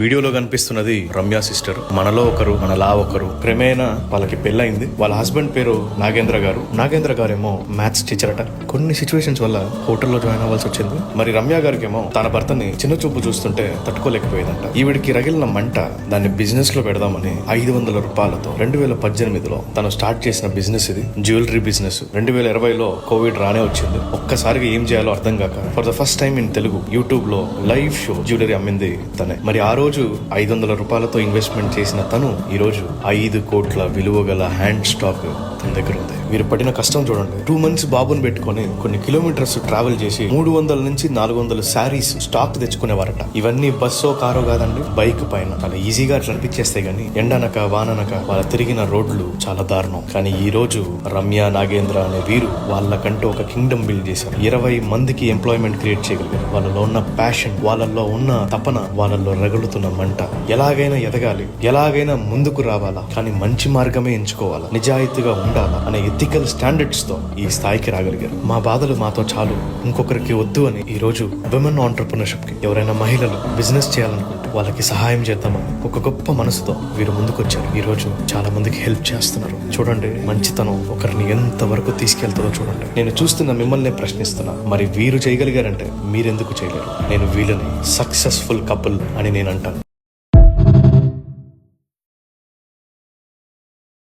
వీడియోలో కనిపిస్తున్నది రమ్య సిస్టర్. మనలో ఒకరు, మనలా ఒకరు. క్రమేణా వాళ్ళకి పెళ్ళైంది. వాళ్ళ హస్బెండ్ పేరు నాగేంద్ర గారు. నాగేంద్ర గారేమో మ్యాథ్స్ టీచర్ అట. కొన్ని సిచ్యువేషన్స్ వల్ల హోటల్లో జాయిన్ అవ్వాల్సి వచ్చింది. మరి రమ్య గారికేమో తన భర్తని చిన్న చూపు చూస్తుంటే తట్టుకోలేకపోయేదంట. ఈవిడికి రగిలిన మంట దాన్ని బిజినెస్ లో పెడదామని 500 రూపాయలతో 2018లో తను స్టార్ట్ చేసిన బిజినెస్ ఇది. Jewellery business. 2020లో కోవిడ్ రానే వచ్చింది. ఒక్కసారిగా ఏం చేయాలో అర్థం కాక for the first time in Telugu YouTube లో లైవ్ షో జ్యువెలరీ అమ్మింది తనే. మరి ఆ రోజు 500 రూపాయలతో ఇన్వెస్ట్మెంట్ చేసిన తను ఈ రోజు 5 కోట్ల విలువ గల హ్యాండ్ స్టాక్ తన దగ్గర ఉంది. మీరు పడిన కష్టం చూడండి. 2 months బాబుని పెట్టుకొని కొన్ని కిలోమీటర్స్ ట్రావెల్ చేసి 300 నుంచి 400 శారీస్ స్టాక్ తెచ్చుకునేవారట. ఇవన్నీ బస్సో కారో కాదండి, బైక్ పైన. చాలా ఈజీగా అట్లా అనిపించేస్తే గానీ ఎండనక వాననక వాళ్ళ తిరిగిన రోడ్లు చాలా దారుణం. కానీ ఈ రోజు రమ్య నాగేంద్ర అనే వీరు వాళ్ళకంటూ ఒక కింగ్డమ్ బిల్డ్ చేశారు. 20 మందికి ఎంప్లాయ్మెంట్ క్రియేట్ చేయగలిగారు. వాళ్ళలో ఉన్న ప్యాషన్, వాళ్ళల్లో ఉన్న తపన, వాళ్ళల్లో రగులుతున్న మంట. ఎలాగైనా ఎదగాలి, ఎలాగైనా ముందుకు రావాలా, కానీ మంచి మార్గమే ఎంచుకోవాలా, నిజాయితీగా ఉండాలా అనే ఎథికల్ స్టాండర్డ్స్ తో ఈ స్థాయికి రాగలిగారు. మా బాధలు మాతో చాలు, ఇంకొకరికి వద్దు అని ఈ రోజు విమెన్ ఆంటర్‌ప్రెన్యూర్‌షిప్ కి ఎవరైనా మహిళలు బిజినెస్ చేయాలనుకుంటే వాళ్ళకి సహాయం చేద్దామని ఒక గొప్ప మనసుతో వీరు ముందుకొచ్చారు. ఈ రోజు చాలా మందికి హెల్ప్ చేస్తున్నారు. చూడండి, మంచితనం ఒకరిని ఎంత వరకు తీసుకెళ్తుందో చూడండి. నేను చూస్తున్న మిమ్మల్ని ప్రశ్నిస్తున్నా, మరి వీరు చేయగలిగారంటే మీరెందుకు చేయలేరు? నేను వీళ్ళని సక్సెస్ఫుల్ కపుల్ అని నేను అంటాను.